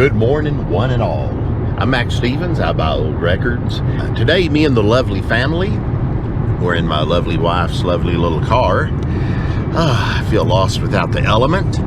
Good morning, one and all. I'm Max Stevens. I buy old records. Today, me and the lovely family, we're in my lovely wife's lovely little car. I feel lost without the element.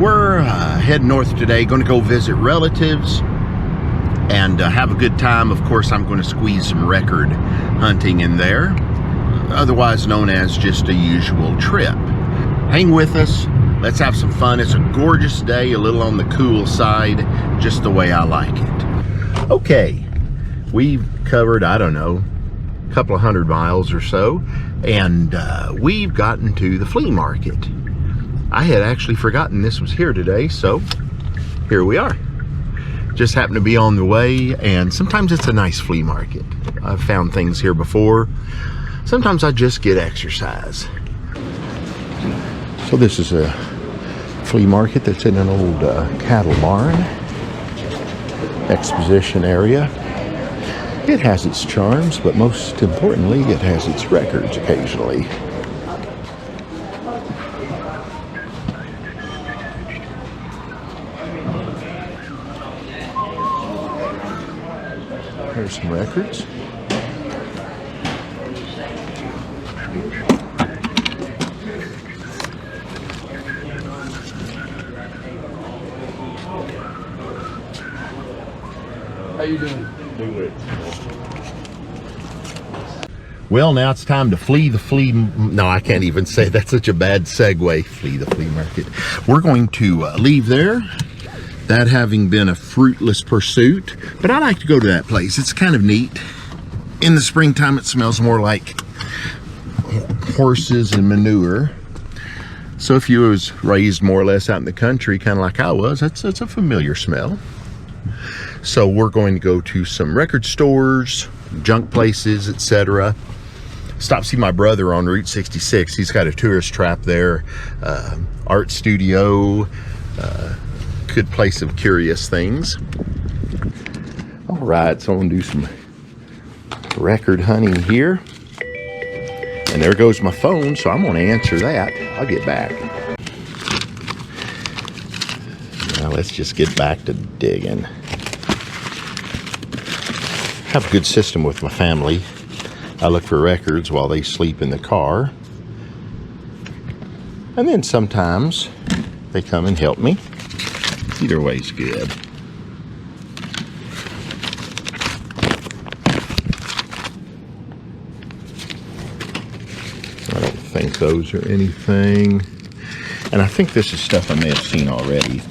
We're heading north today, going to go visit relatives and have a good time. Of course, I'm going to squeeze some record hunting in there, otherwise known as just a usual trip. Hang with us. Let's have some fun. It's a gorgeous day, a little on the cool side, just the way I like it. Okay, we've covered, I don't know, a couple of 100 miles or so, and we've gotten to the flea market. I had actually forgotten this was here today, so here we are. Just happened to be on the way, and sometimes it's a nice flea market. I've found things here before. Sometimes I just get exercise. So this is a flea market that's in an old cattle barn exposition area. It has its charms, but most importantly, it has its records occasionally. Here's some records. How you doing? Doing. Well, now it's time to flee the flea. No, I can't even say that's such a bad segue. Flee the flea market. We're going to leave there, that having been a fruitless pursuit. But I like to go to that place. It's kind of neat. In the springtime, it smells more like horses and manure. So if you was raised more or less out in the country, kind of like I was, that's a familiar smell. So we're going to go to some record stores, junk places, etc. Stop see my brother on Route 66. He's got a tourist trap there, art studio, good place of curious things. All right, so I'm gonna do some record hunting here. And there goes my phone, so I'm gonna answer that. I'll get back. Now let's just get back to digging. I have a good system with my family. I look for records while they sleep in the car. And then sometimes they come and help me. Either way's good. I don't think those are anything. And I think this is stuff I may have seen already.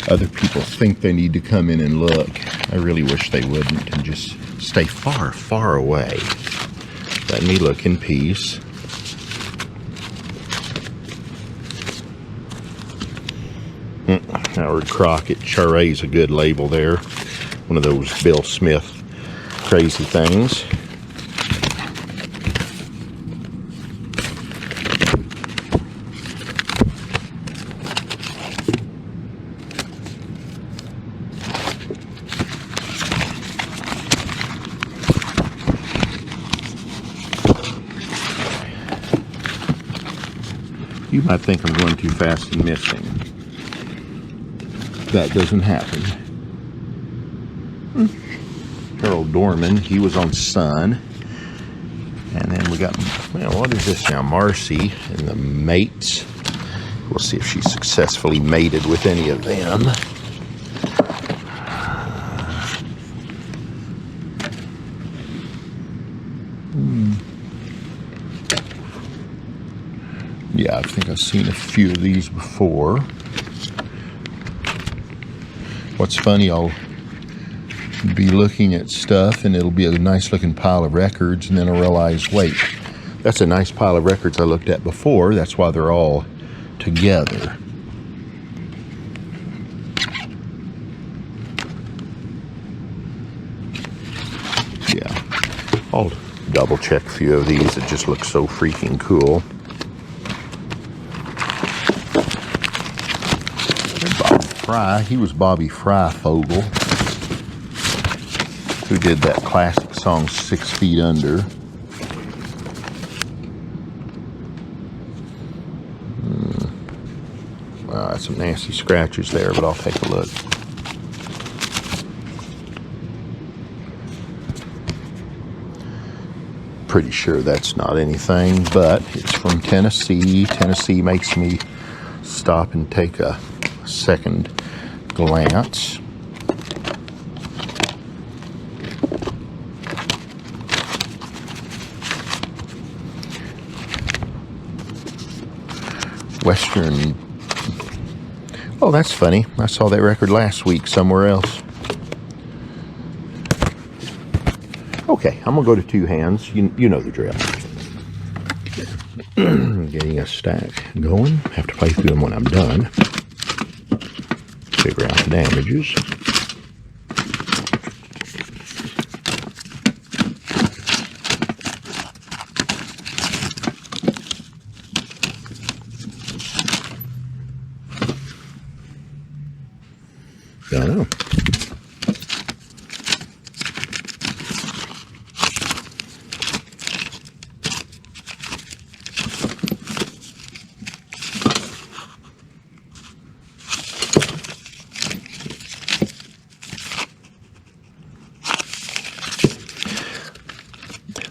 Other people think they need to come in and look. I really wish they wouldn't and just stay far, far away. Let me look in peace. Howard Crockett, Charret's a good label there. One of those Bill Smith crazy things. You might think I'm going too fast and missing. That doesn't happen. Harold Dorman, he was on Sun. And then we got, well, what is this now? Marcy and the mates. We'll see if she successfully mated with any of them. Yeah, I think I've seen a few of these before. What's funny, I'll be looking at stuff and it'll be a nice looking pile of records, and then I realize, wait, that's a nice pile of records I looked at before. That's why they're all together. Yeah, I'll double check a few of these. It just looks so freaking cool. Fry, he was Bobby Fryfogle, who did that classic song 6 Feet Under. Some nasty scratches there, but I'll take a look. pretty sure that's not anything, but it's from Tennessee. Tennessee makes me stop and take a second glance. Western. Oh, that's funny. I saw that record last week somewhere else. Okay, I'm gonna go to two hands. You know the drill. Getting a stack going. Have to play through them when I'm done. Figure out the damages. Don't know.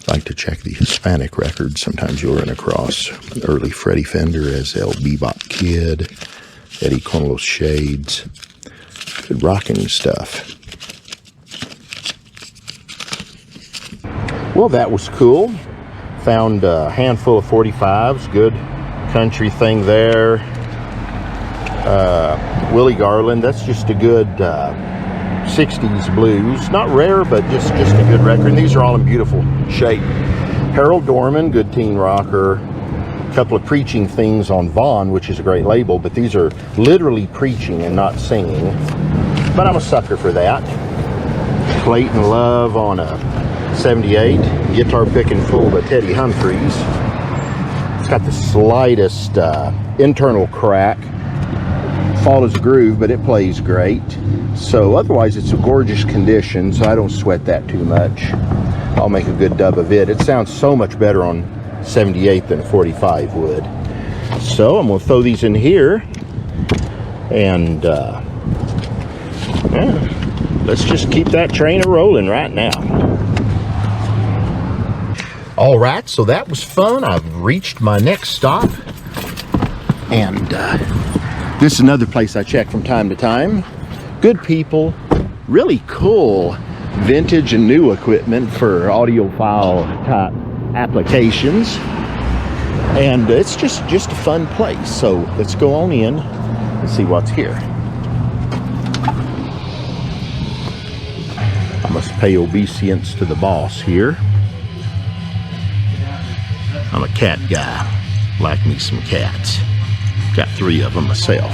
Like to check the Hispanic records. Sometimes you'll run across an early Freddie Fender as El Bebop Kid, Eddie con los Shades. Good rocking stuff. Well, that was cool. Found a handful of 45s. Good country thing there. Willie Garland. That's just a good 60s blues. Not rare, but just a good record. And these are all in beautiful shape. Harold Dorman, good teen rocker. A couple of preaching things on Vaughn, which is a great label, but these are literally preaching and not singing. But I'm a sucker for that. Clayton Love on a 78. Guitar picking full by Teddy Humphreys. It's got the slightest internal crack. Follows a groove, but it plays great. So otherwise it's a gorgeous condition, so I don't sweat that too much. I'll make a good dub of it. It sounds so much better on 78 than a 45 would. So I'm gonna throw these in here and yeah, let's just keep that train a-rolling right now. All right, so that was fun. I've reached my next stop, and this is another place I check from time to time. Good people, really cool vintage and new equipment for audiophile type applications, and it's just a fun place. So let's go on in and see what's here. I must pay obeisance to the boss here. I'm a cat guy. Like me some cats. Got 3 of them myself.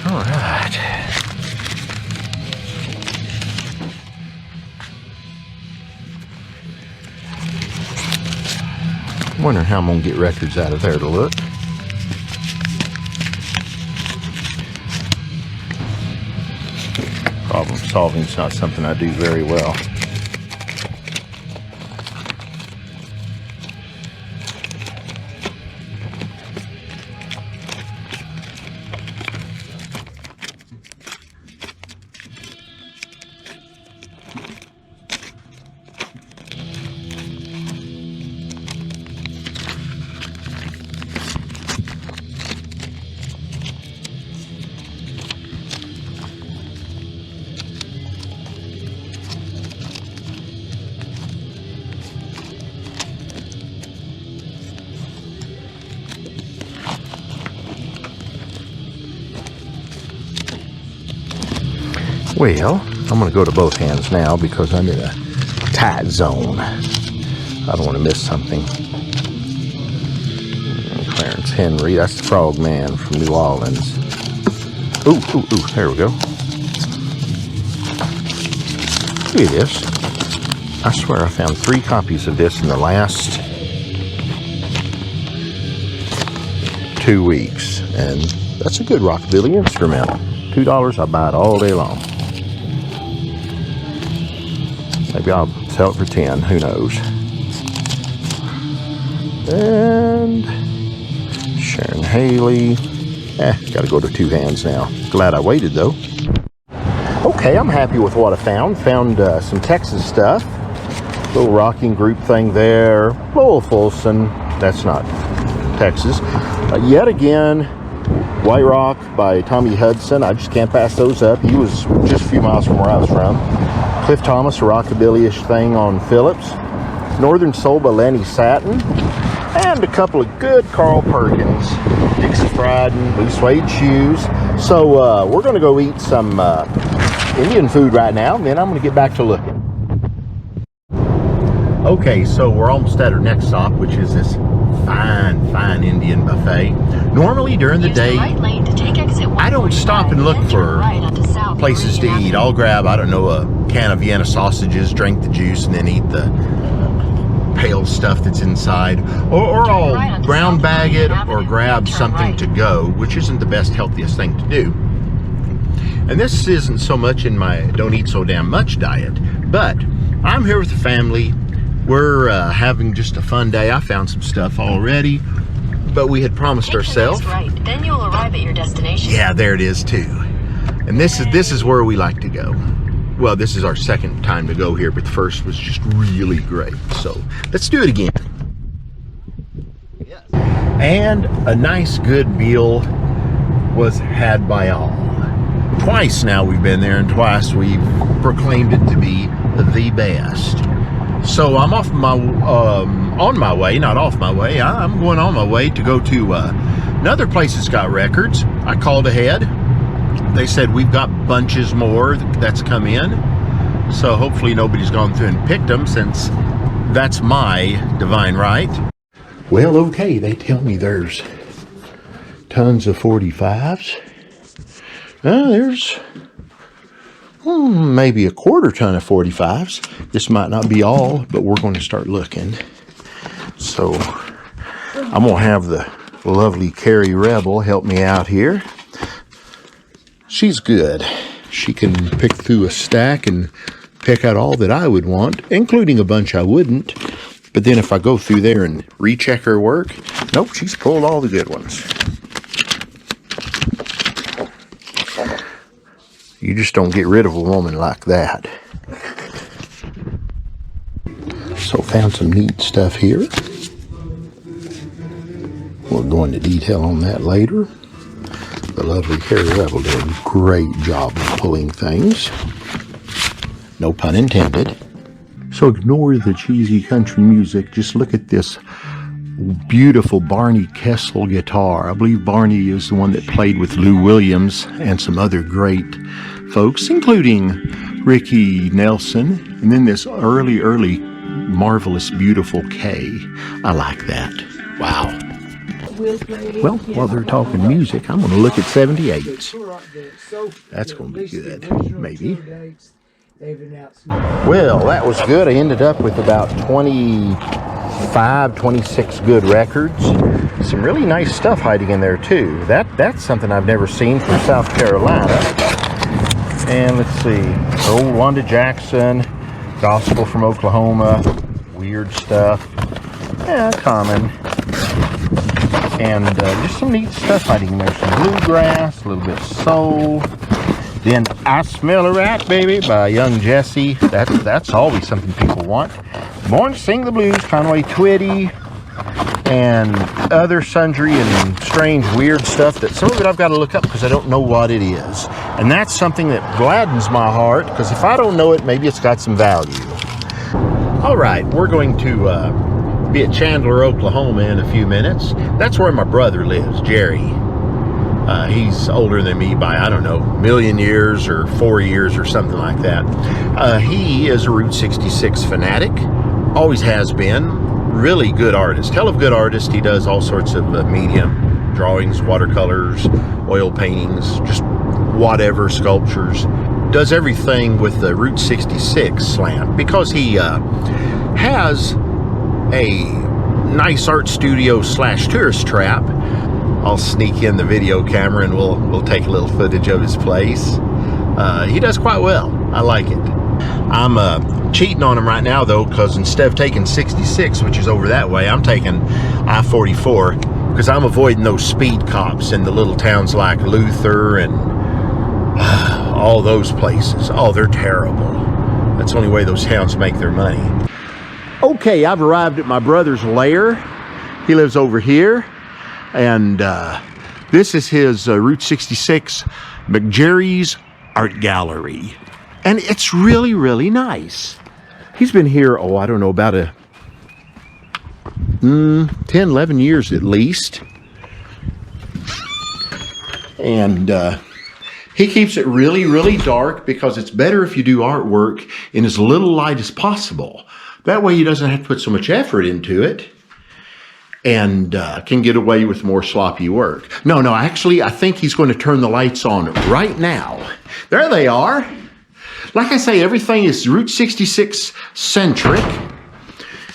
All right. Wondering how I'm gonna get records out of there to look. Problem solving is not something I do very well. Well, I'm going to go to both hands now because I'm in a tight zone. I don't want to miss something. Clarence Henry, that's the Frog Man from New Orleans. Ooh, there we go. Look at this. I swear I found 3 copies of this in the last 2 weeks. And that's a good rockabilly instrument. $2, I'll buy it all day long. Maybe I'll sell it for 10, who knows. And Sharon Haley. Gotta go to 2 hands now. Glad I waited though. Okay, I'm happy with what I found. Found some Texas stuff. Little rocking group thing there. Little Folsom. That's not Texas. Yet again, White Rock by Tommy Hudson. I just can't pass those up. He was just a few miles from where I was from. Cliff Thomas, a rockabilly-ish thing on Phillips. Northern Soul by Lenny Satin. And a couple of good Carl Perkins. Dixie Frieden, blue suede shoes. So we're going to go eat some Indian food right now, and then I'm going to get back to looking. Okay, so we're almost at our next stop, which is this fine Indian buffet. Normally during the day, I don't stop and look for places to eat. I'll grab, I don't know, a can of Vienna sausages, drink the juice, and then eat the pale stuff that's inside. Or I'll brown bag it or grab something to go, which isn't the best, healthiest thing to do. And this isn't so much in my don't eat so damn much diet, but I'm here with the family. We're having just a fun day. I found some stuff already, but we had promised ourselves. Right, then you'll arrive at your destination. Yeah, there it is too. And this is where we like to go. Well, this is our second time to go here, but the first was just really great. So let's do it again. Yes. And a nice good meal was had by all. Twice now we've been there, and twice we've proclaimed it to be the best. So I'm off my on my way, not off my way. I'm going on my way to go to another place that's got records. I called ahead. They said we've got bunches more that's come in. So hopefully nobody's gone through and picked them, since that's my divine right. Well, okay, they tell me there's tons of 45s. There's maybe a quarter ton of 45s. This might not be all, but we're going to start looking. So I'm going to have the lovely Carrie Rebel help me out here. She's good. She can pick through a stack and pick out all that I would want, including a bunch I wouldn't. But then if I go through there and recheck her work, nope, she's pulled all the good ones. You just don't get rid of a woman like that. So found some neat stuff here. We'll go into detail on that later. The lovely Carrie Rebel did a great job of pulling things. No pun intended. So ignore the cheesy country music. Just look at this beautiful Barney Kessel guitar. I believe Barney is the one that played with Lou Williams and some other great folks, including Ricky Nelson. And then this early, marvelous, beautiful K. I like that. Wow. Well, while they're talking music, I'm going to look at 78s. That's going to be good, maybe. Well, that was good. I ended up with about 25, 26 good records. Some really nice stuff hiding in there, too. That's something I've never seen from South Carolina. And let's see. Old Wanda Jackson, gospel from Oklahoma, weird stuff. Yeah, common. And just some neat stuff hiding in there. Some bluegrass, a little bit of soul. Then I Smell a Rat, Baby by Young Jesse. That's always something people want. Born to Sing the Blues, Conway Twitty, and other sundry and strange, weird stuff that some of it I've got to look up because I don't know what it is. And that's something that gladdens my heart, because if I don't know it, maybe it's got some value. All right, we're going to be at Chandler, Oklahoma in a few minutes. That's where my brother lives, Jerry. He's older than me by, I don't know, a million years or 4 years or something like that. He is a Route 66 fanatic, always has been. Really good artist, hell of a good artist. He does all sorts of medium drawings, watercolors, oil paintings, just whatever, sculptures. Does everything with the Route 66 slant, because he has a nice art studio / tourist trap. I'll sneak in the video camera and we'll take a little footage of his place. He does quite well. I like it. I'm cheating on him right now though, because instead of taking 66, which is over that way, I'm taking I-44, because I'm avoiding those speed cops in the little towns like Luther and all those places. Oh, they're terrible. That's the only way those towns make their money. Okay, I've arrived at my brother's lair. He lives over here. And this is his Route 66 McJerry's Art Gallery. And it's really, really nice. He's been here, oh, I don't know, about 10, 11 years at least. And he keeps it really, really dark because it's better if you do artwork in as little light as possible. That way he doesn't have to put so much effort into it and can get away with more sloppy work. No, actually, I think he's going to turn the lights on right now. There they are. Like I say, everything is Route 66 centric.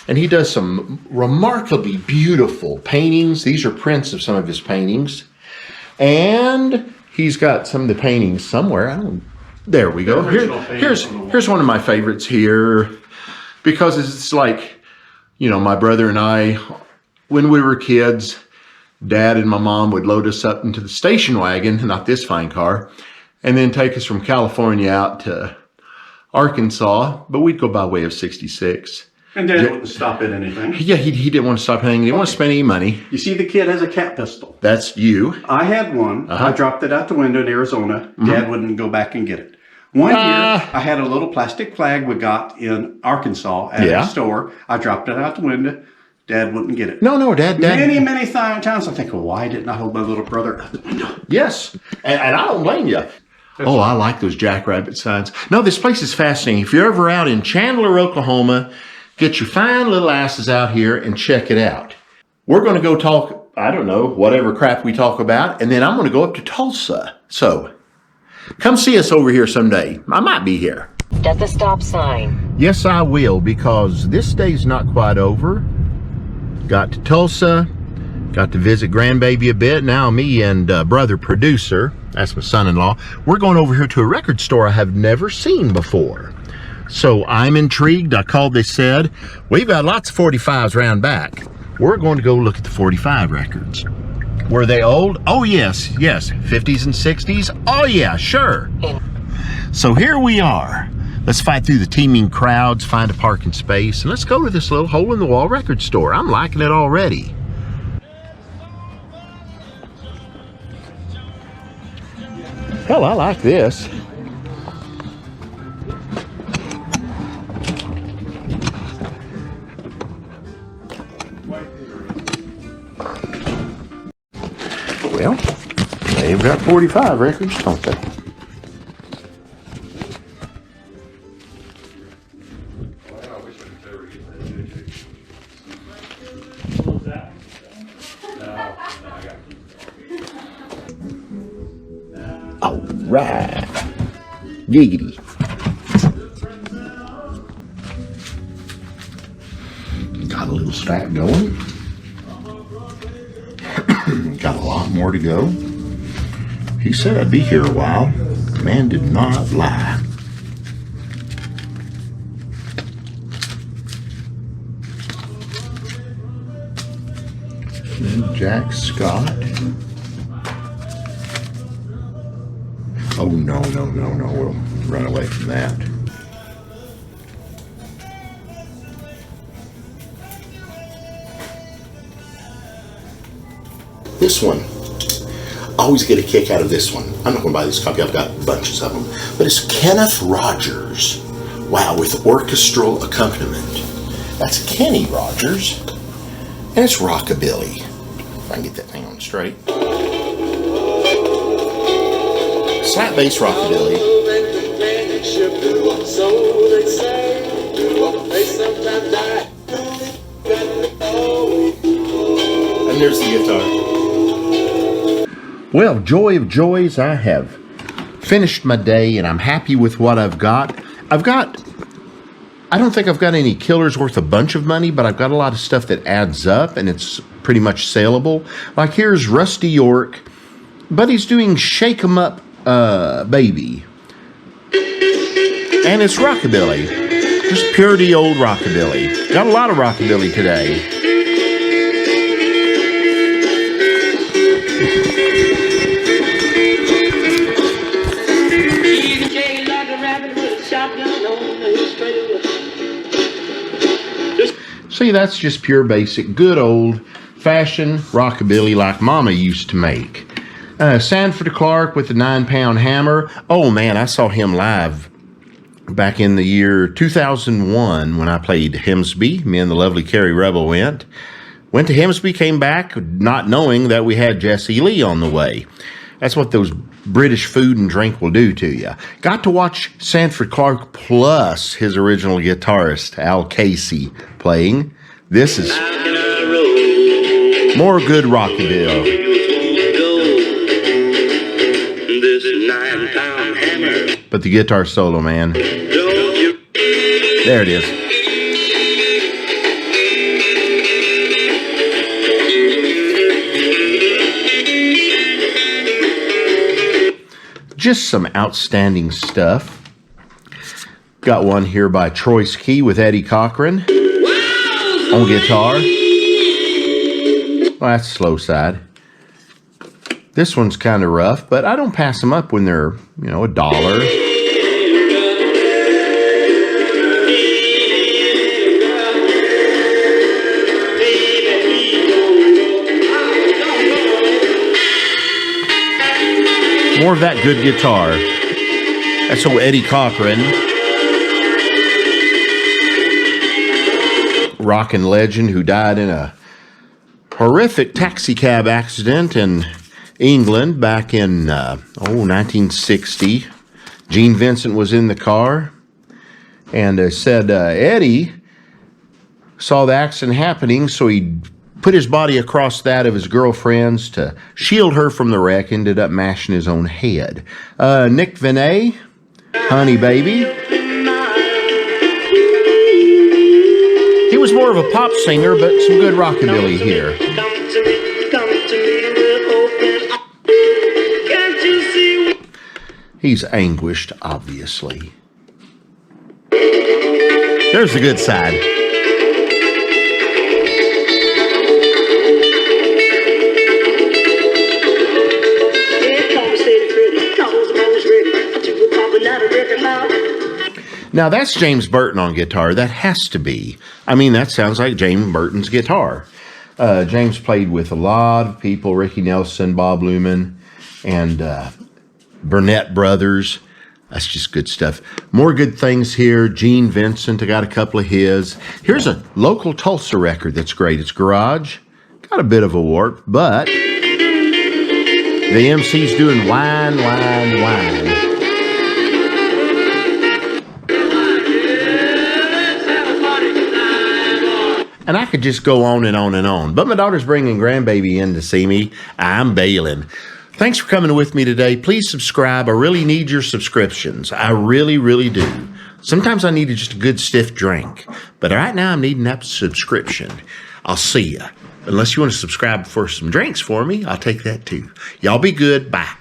And he does some remarkably beautiful paintings. These are prints of some of his paintings. And he's got some of the paintings somewhere. There we go. Here's one of my favorites here. Because it's like, you know, my brother and I, when we were kids, Dad and my mom would load us up into the station wagon, not this fine car, and then take us from California out to Arkansas, but we'd go by way of 66. And Dad wouldn't stop at anything. Yeah, he didn't want to stop anything. He didn't want to spend any money. You see, the kid has a cat pistol. That's you. I had one. I dropped it out the window in Arizona. Dad wouldn't go back and get it. One year, I had a little plastic flag we got in Arkansas at a store. I dropped it out the window. Dad wouldn't get it. No, Dad. Many times I think, well, why didn't I hold my little brother out the window? Yes, and I don't blame you. Oh, I like those jackrabbit signs. No, this place is fascinating. If you're ever out in Chandler, Oklahoma, get your fine little asses out here and check it out. We're going to go talk, I don't know, whatever crap we talk about, and then I'm going to go up to Tulsa. So, come see us over here someday. I might be here. At the stop sign. Yes, I will, because this day's not quite over. Got to Tulsa, got to visit grandbaby a bit. Now me and brother producer, that's my son-in-law, we're going over here to a record store I have never seen before. So I'm intrigued. I called, they said, we've got lots of 45s round back. We're going to go look at the 45 records. Were they old? Oh, yes. 50s and 60s? Oh, yeah, sure. So here we are. Let's fight through the teeming crowds, find a parking space, and let's go to this little hole-in-the-wall record store. I'm liking it already. Hell, I like this. Well, they've got 45 records, don't they? All right. Giggity. Got a little stack going. Got a lot more to go. He said I'd be here a while. The man did not lie. Then Jack Scott. Oh, no. We'll run away from that. This one, I always get a kick out of this one. I'm not going to buy this copy. I've got bunches of them. But it's Kenneth Rogers. Wow, with orchestral accompaniment. That's Kenny Rogers. And it's rockabilly. If I can get that thing on straight. Slap bass rockabilly. And there's the guitar. Well, joy of joys, I have finished my day and I'm happy with what I've got. I don't think I've got any killers worth a bunch of money, but I've got a lot of stuff that adds up and it's pretty much saleable. Like here's Rusty York, but he's doing Shake 'em Up Baby. And it's rockabilly. Just purity old rockabilly. Got a lot of rockabilly today. See, that's just pure basic, good old-fashioned rockabilly like Mama used to make. Sanford Clark with the 9-pound hammer. Oh, man, I saw him live back in the year 2001 when I played Hemsby. Me and the lovely Carrie Rebel went to Hemsby, came back, not knowing that we had Jesse Lee on the way. That's what those British food and drink will do to you. Got to watch Sanford Clark plus his original guitarist, Al Casey, playing. This is more good rockabilly. But the guitar solo, man. There it is. Just some outstanding stuff. Got one here by Troy's Key with Eddie Cochran on guitar. Well, that's the slow side. This one's kind of rough, but I don't pass them up when they're, you know, $1. More of that good guitar. That's old Eddie Cochran. Rockin' legend who died in a horrific taxi cab accident in England back in 1960. Gene Vincent was in the car and said Eddie saw the accident happening, so he put his body across that of his girlfriend's to shield her from the wreck, ended up mashing his own head. Nick Vinay, Honey Baby. He was more of a pop singer, but some good rockabilly here. He's anguished, obviously. There's the good side. Now that's James Burton on guitar. That has to be. I mean, that sounds like James Burton's guitar. James played with a lot of people, Ricky Nelson, Bob Luman, and Burnett Brothers. That's just good stuff. More good things here. Gene Vincent, I got a couple of his. Here's a local Tulsa record that's great. It's Garage. Got a bit of a warp, but the MC's doing Wine, Wine, Wine. And I could just go on and on and on. But my daughter's bringing grandbaby in to see me. I'm bailing. Thanks for coming with me today. Please subscribe. I really need your subscriptions. I really, really do. Sometimes I need just a good stiff drink. But right now I'm needing that subscription. I'll see ya. Unless you want to subscribe for some drinks for me, I'll take that too. Y'all be good. Bye.